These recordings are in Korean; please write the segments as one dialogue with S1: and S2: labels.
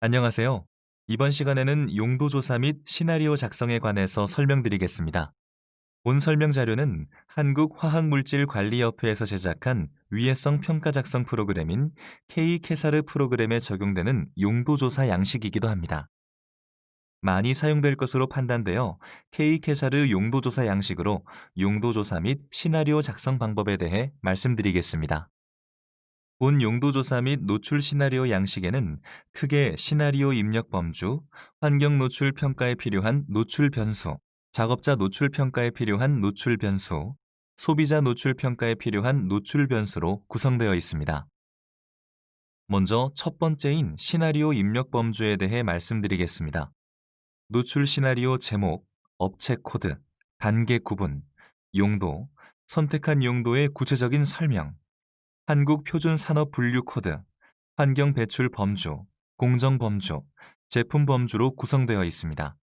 S1: 안녕하세요. 이번 시간에는 용도조사 및 시나리오 작성에 관해서 설명드리겠습니다. 본 설명 자료는 한국화학물질관리협회에서 제작한 위해성 평가 작성 프로그램인 K-캐사르 프로그램에 적용되는 용도조사 양식이기도 합니다. 많이 사용될 것으로 판단되어 K-캐사르 용도조사 양식으로 용도조사 및 시나리오 작성 방법에 대해 말씀드리겠습니다. 본 용도조사 및 노출 시나리오 양식에는 크게 시나리오 입력 범주, 환경 노출 평가에 필요한 노출 변수, 작업자 노출 평가에 필요한 노출 변수, 소비자 노출 평가에 필요한 노출 변수로 구성되어 있습니다. 먼저 첫 번째인 시나리오 입력 범주에 대해 말씀드리겠습니다. 노출 시나리오 제목, 업체 코드, 단계 구분, 용도, 선택한 용도의 구체적인 설명, 한국 표준 산업 분류 코드, 환경 배출 범주, 공정 범주, 제품 범주로 구성되어 있습니다.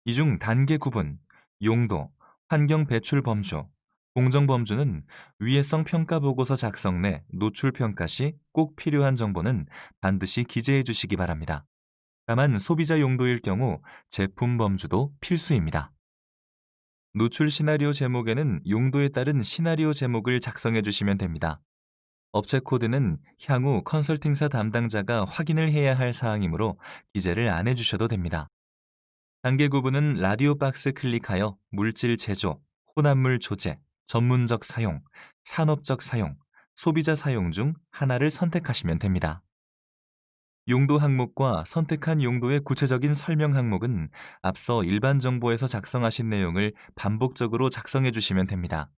S1: 이 중 단계 구분, 용도, 환경 배출 범주, 공정 범주는 위해성 평가 보고서 작성 내 노출 평가 시 꼭 필요한 정보는 반드시 기재해 주시기 바랍니다. 다만 소비자 용도일 경우 제품 범주도 필수입니다. 노출 시나리오 제목에는 용도에 따른 시나리오 제목을 작성해 주시면 됩니다. 업체 코드는 향후 컨설팅사 담당자가 확인을 해야 할 사항이므로 기재를 안 해주셔도 됩니다. 단계 구분은 라디오 박스 클릭하여 물질 제조, 혼합물 조제, 전문적 사용, 산업적 사용, 소비자 사용 중 하나를 선택하시면 됩니다. 용도 항목과 선택한 용도의 구체적인 설명 항목은 앞서 일반 정보에서 작성하신 내용을 반복적으로 작성해 주시면 됩니다.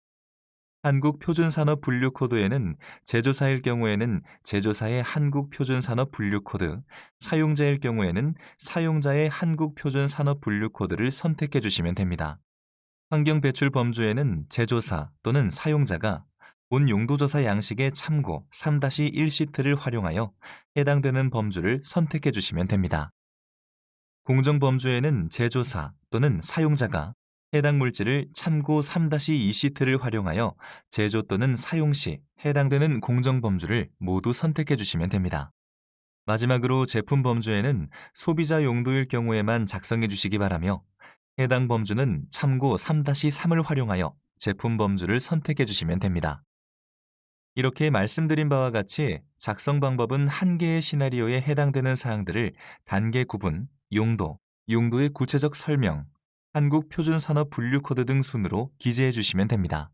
S1: 한국표준산업분류코드에는 제조사일 경우에는 제조사의 한국표준산업분류코드, 사용자일 경우에는 사용자의 한국표준산업분류코드를 선택해 주시면 됩니다. 환경배출범주에는 제조사 또는 사용자가 본 용도조사 양식의 참고 3-1시트를 활용하여 해당되는 범주를 선택해 주시면 됩니다. 공정범주에는 제조사 또는 사용자가 해당 물질을 참고 3-2시트를 활용하여 제조 또는 사용 시 해당되는 공정범주를 모두 선택해 주시면 됩니다. 마지막으로 제품 범주에는 소비자 용도일 경우에만 작성해 주시기 바라며 해당 범주는 참고 3-3을 활용하여 제품 범주를 선택해 주시면 됩니다. 이렇게 말씀드린 바와 같이 작성 방법은 한 개의 시나리오에 해당되는 사항들을 단계 구분, 용도, 용도의 구체적 설명, 한국 표준 산업 분류 코드 등 순으로 기재해 주시면 됩니다.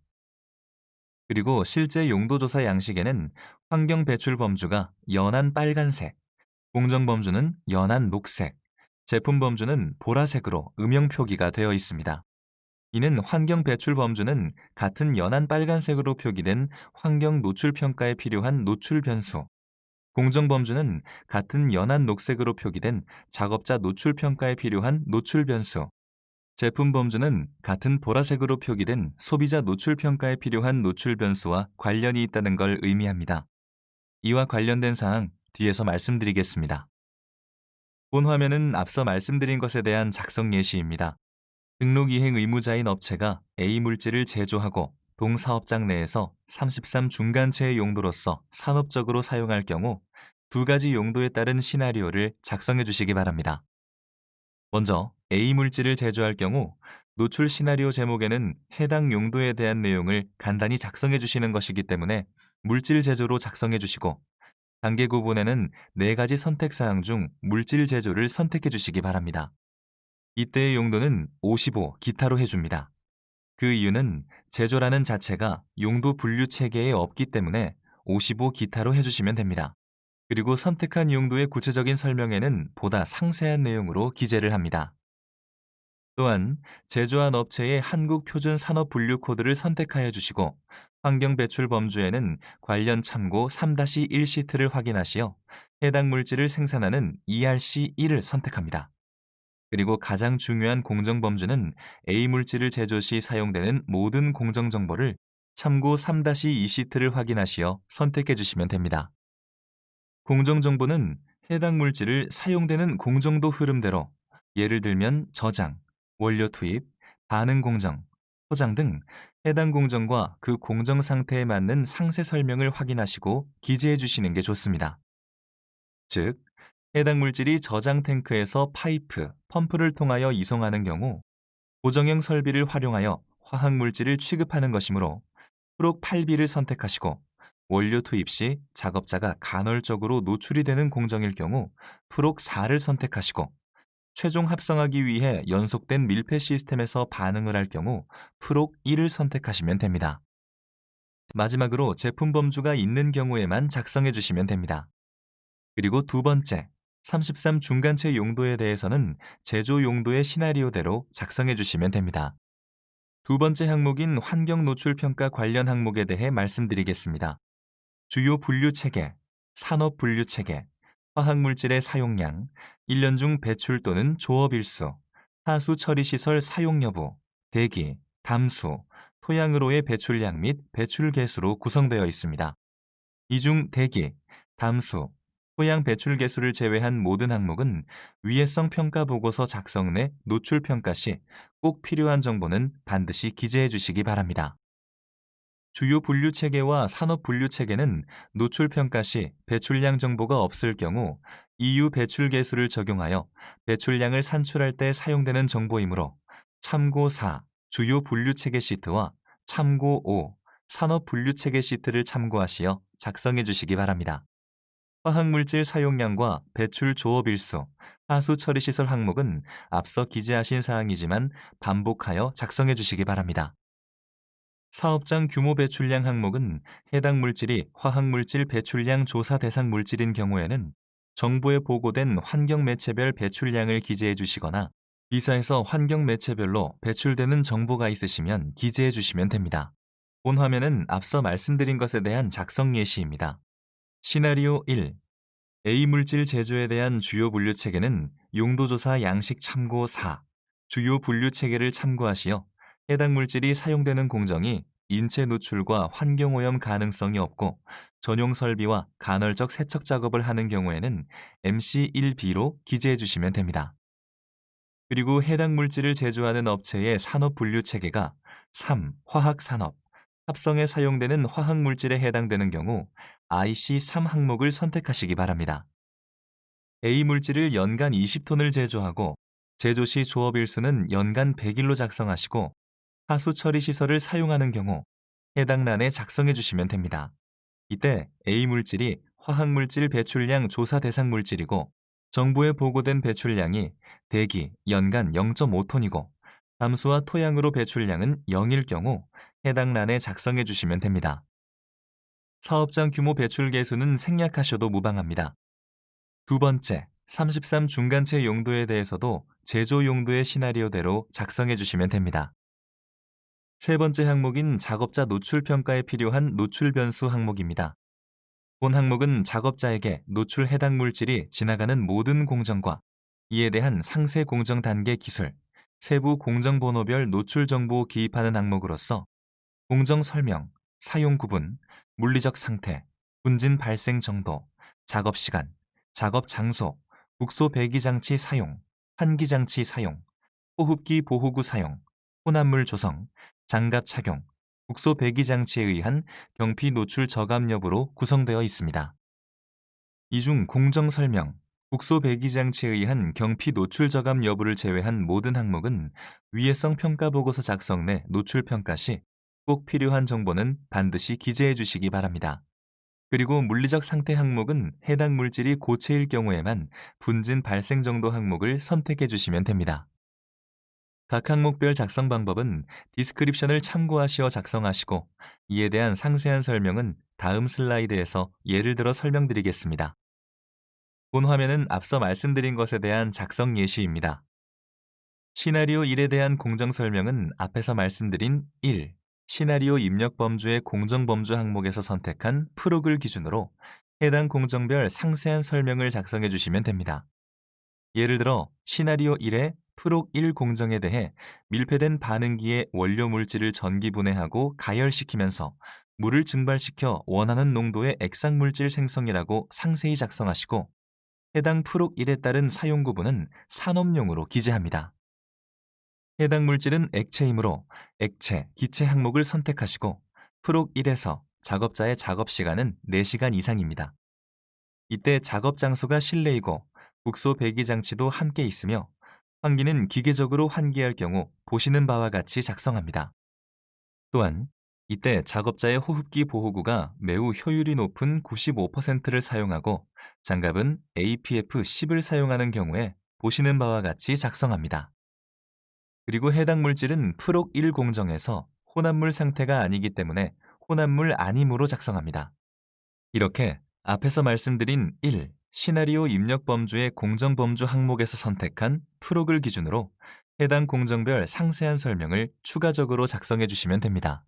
S1: 그리고 실제 용도 조사 양식에는 환경 배출 범주가 연한 빨간색, 공정 범주는 연한 녹색, 제품 범주는 보라색으로 음영 표기가 되어 있습니다. 이는 환경 배출 범주는 같은 연한 빨간색으로 표기된 환경 노출 평가에 필요한 노출 변수, 공정 범주는 같은 연한 녹색으로 표기된 작업자 노출 평가에 필요한 노출 변수, 제품 범주는 같은 보라색으로 표기된 소비자 노출 평가에 필요한 노출 변수와 관련이 있다는 걸 의미합니다. 이와 관련된 사항 뒤에서 말씀드리겠습니다. 본 화면은 앞서 말씀드린 것에 대한 작성 예시입니다. 등록 이행 의무자인 업체가 A 물질을 제조하고 동사업장 내에서 33 중간체의 용도로서 산업적으로 사용할 경우 두 가지 용도에 따른 시나리오를 작성해 주시기 바랍니다. 먼저 A 물질을 제조할 경우 노출 시나리오 제목에는 해당 용도에 대한 내용을 간단히 작성해 주시는 것이기 때문에 물질 제조로 작성해 주시고 단계 구분에는 네 가지 선택 사항 중 물질 제조를 선택해 주시기 바랍니다. 이때의 용도는 55 기타로 해줍니다. 그 이유는 제조라는 자체가 용도 분류 체계에 없기 때문에 55 기타로 해주시면 됩니다. 그리고 선택한 용도의 구체적인 설명에는 보다 상세한 내용으로 기재를 합니다. 또한 제조한 업체의 한국 표준 산업 분류 코드를 선택하여 주시고 환경 배출 범주에는 관련 참고 3-1시트를 확인하시어 해당 물질을 생산하는 ERC1을 선택합니다. 그리고 가장 중요한 공정 범주는 A 물질을 제조 시 사용되는 모든 공정 정보를 참고 3-2시트를 확인하시어 선택해 주시면 됩니다. 공정 정보는 해당 물질을 사용되는 공정도 흐름대로 예를 들면 저장, 원료 투입, 반응 공정, 포장 등 해당 공정과 그 공정 상태에 맞는 상세 설명을 확인하시고 기재해 주시는 게 좋습니다. 즉, 해당 물질이 저장 탱크에서 파이프, 펌프를 통하여 이송하는 경우 고정형 설비를 활용하여 화학 물질을 취급하는 것이므로 프록 8B를 선택하시고, 원료 투입 시 작업자가 간헐적으로 노출이 되는 공정일 경우 프록 4를 선택하시고, 최종 합성하기 위해 연속된 밀폐 시스템에서 반응을 할 경우 프록 1을 선택하시면 됩니다. 마지막으로 제품 범주가 있는 경우에만 작성해 주시면 됩니다. 그리고 두 번째, 33 중간체 용도에 대해서는 제조 용도의 시나리오대로 작성해 주시면 됩니다. 두 번째 항목인 환경 노출 평가 관련 항목에 대해 말씀드리겠습니다. 주요 분류 체계, 산업 분류 체계, 화학 물질의 사용량, 1년 중 배출 또는 조업 일수, 하수 처리 시설 사용 여부, 대기, 담수, 토양으로의 배출량 및 배출 개수로 구성되어 있습니다. 이 중 대기, 담수, 토양 배출 개수를 제외한 모든 항목은 위해성 평가 보고서 작성 내 노출 평가 시 꼭 필요한 정보는 반드시 기재해 주시기 바랍니다. 주요 분류 체계와 산업 분류 체계는 노출 평가 시 배출량 정보가 없을 경우 EU 배출 계수를 적용하여 배출량을 산출할 때 사용되는 정보이므로 참고 4 주요 분류 체계 시트와 참고 5 산업 분류 체계 시트를 참고하시어 작성해 주시기 바랍니다. 화학물질 사용량과 배출 조업 일수, 하수 처리 시설 항목은 앞서 기재하신 사항이지만 반복하여 작성해 주시기 바랍니다. 사업장 규모 배출량 항목은 해당 물질이 화학물질 배출량 조사 대상 물질인 경우에는 정부에 보고된 환경 매체별 배출량을 기재해 주시거나 이사에서 환경 매체별로 배출되는 정보가 있으시면 기재해 주시면 됩니다. 본 화면은 앞서 말씀드린 것에 대한 작성 예시입니다. 시나리오 1. A 물질 제조에 대한 주요 분류 체계는 용도조사 양식 참고 4. 주요 분류 체계를 참고하시어 해당 물질이 사용되는 공정이 인체 노출과 환경오염 가능성이 없고 전용 설비와 간헐적 세척 작업을 하는 경우에는 MC1B로 기재해 주시면 됩니다. 그리고 해당 물질을 제조하는 업체의 산업 분류 체계가 3. 화학산업, 합성에 사용되는 화학 물질에 해당되는 경우 IC3 항목을 선택하시기 바랍니다. A 물질을 연간 20톤을 제조하고 제조 시 조업 일수는 연간 100일로 작성하시고 하수 처리 시설을 사용하는 경우 해당 란에 작성해 주시면 됩니다. 이때 A 물질이 화학물질 배출량 조사 대상 물질이고 정부에 보고된 배출량이 대기 연간 0.5톤이고 담수와 토양으로 배출량은 0일 경우 해당 란에 작성해 주시면 됩니다. 사업장 규모 배출 계수는 생략하셔도 무방합니다. 두 번째, 33 중간체 용도에 대해서도 제조 용도의 시나리오대로 작성해 주시면 됩니다. 세 번째 항목인 작업자 노출 평가에 필요한 노출 변수 항목입니다. 본 항목은 작업자에게 노출 해당 물질이 지나가는 모든 공정과 이에 대한 상세 공정 단계 기술, 세부 공정 번호별 노출 정보 기입하는 항목으로서 공정 설명, 사용 구분, 물리적 상태, 분진 발생 정도, 작업 시간, 작업 장소, 국소 배기 장치 사용, 환기 장치 사용, 호흡기 보호구 사용, 혼합물 조성, 장갑 착용, 국소 배기 장치에 의한 경피 노출 저감 여부로 구성되어 있습니다. 이 중 공정 설명, 국소 배기 장치에 의한 경피 노출 저감 여부를 제외한 모든 항목은 위해성 평가 보고서 작성 내 노출 평가 시 꼭 필요한 정보는 반드시 기재해 주시기 바랍니다. 그리고 물리적 상태 항목은 해당 물질이 고체일 경우에만 분진 발생 정도 항목을 선택해 주시면 됩니다. 각 항목별 작성 방법은 디스크립션을 참고하시어 작성하시고 이에 대한 상세한 설명은 다음 슬라이드에서 예를 들어 설명드리겠습니다. 본 화면은 앞서 말씀드린 것에 대한 작성 예시입니다. 시나리오 1에 대한 공정 설명은 앞에서 말씀드린 1. 시나리오 입력 범주의 공정 범주 항목에서 선택한 프록을 기준으로 해당 공정별 상세한 설명을 작성해 주시면 됩니다. 예를 들어 시나리오 1의 프록 1 공정에 대해 밀폐된 반응기에 원료 물질을 전기 분해하고 가열시키면서 물을 증발시켜 원하는 농도의 액상물질 생성이라고 상세히 작성하시고 해당 프록 1에 따른 사용 구분은 산업용으로 기재합니다. 해당 물질은 액체이므로 액체, 기체 항목을 선택하시고 프록 1에서 작업자의 작업 시간은 4시간 이상입니다. 이때 작업 장소가 실내이고 국소 배기 장치도 함께 있으며 환기는 기계적으로 환기할 경우 보시는 바와 같이 작성합니다. 또한 이때 작업자의 호흡기 보호구가 매우 효율이 높은 95%를 사용하고 장갑은 APF10을 사용하는 경우에 보시는 바와 같이 작성합니다. 그리고 해당 물질은 프록 1 공정에서 혼합물 상태가 아니기 때문에 혼합물 아님으로 작성합니다. 이렇게 앞에서 말씀드린 1. 시나리오 입력 범주의 공정 범주 항목에서 선택한 프록을 기준으로 해당 공정별 상세한 설명을 추가적으로 작성해 주시면 됩니다.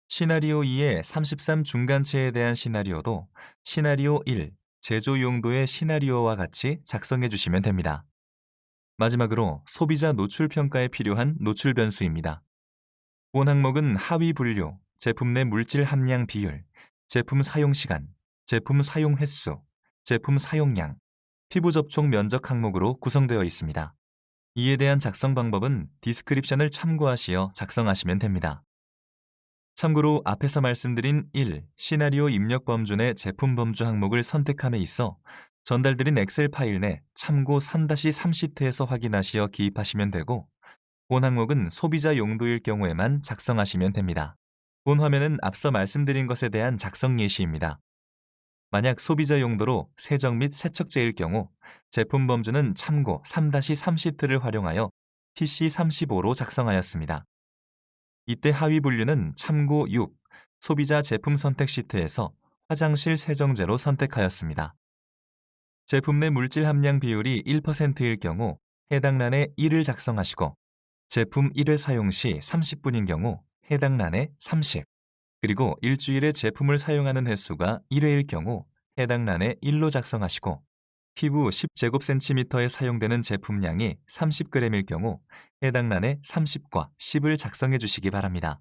S1: 시나리오 2의 33 중간체에 대한 시나리오도 시나리오 1 제조 용도의 시나리오와 같이 작성해 주시면 됩니다. 마지막으로 소비자 노출 평가에 필요한 노출 변수입니다. 본 항목은 하위 분류, 제품 내 물질 함량 비율, 제품 사용 시간, 제품 사용 횟수, 제품 사용량, 피부 접촉 면적 항목으로 구성되어 있습니다. 이에 대한 작성 방법은 디스크립션을 참고하시어 작성하시면 됩니다. 참고로 앞에서 말씀드린 1. 시나리오 입력 범주 내 제품 범주 항목을 선택함에 있어 전달드린 엑셀 파일 내 참고 3-3 시트에서 확인하시어 기입하시면 되고 본 항목은 소비자 용도일 경우에만 작성하시면 됩니다. 본 화면은 앞서 말씀드린 것에 대한 작성 예시입니다. 만약 소비자 용도로 세정 및 세척제일 경우 제품 범주는 참고 3-3 시트를 활용하여 TC35로 작성하였습니다. 이때 하위 분류는 참고 6, 소비자 제품 선택 시트에서 화장실 세정제로 선택하였습니다. 제품 내 물질 함량 비율이 1%일 경우 해당 란에 1을 작성하시고 제품 1회 사용 시 30분인 경우 해당 란에 30, 그리고 일주일에 제품을 사용하는 횟수가 1회일 경우 해당 란에 1로 작성하시고 피부 10제곱센티미터에 사용되는 제품량이 30g일 경우 해당 란에 30과 10을 작성해 주시기 바랍니다.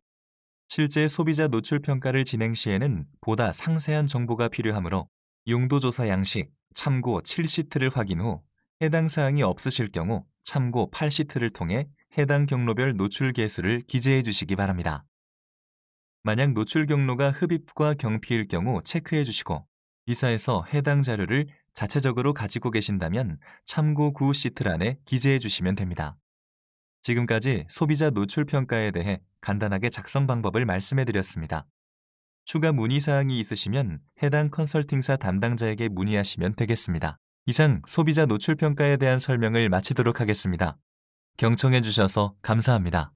S1: 실제 소비자 노출 평가를 진행 시에는 보다 상세한 정보가 필요하므로 용도조사 양식 참고 7시트를 확인 후 해당 사항이 없으실 경우 참고 8시트를 통해 해당 경로별 노출 개수를 기재해 주시기 바랍니다. 만약 노출 경로가 흡입과 경피일 경우 체크해 주시고 이사에서 해당 자료를 자체적으로 가지고 계신다면 참고 9시트란에 기재해 주시면 됩니다. 지금까지 소비자 노출 평가에 대해 간단하게 작성 방법을 말씀해 드렸습니다. 추가 문의사항이 있으시면 해당 컨설팅사 담당자에게 문의하시면 되겠습니다. 이상 소비자 노출 평가에 대한 설명을 마치도록 하겠습니다. 경청해 주셔서 감사합니다.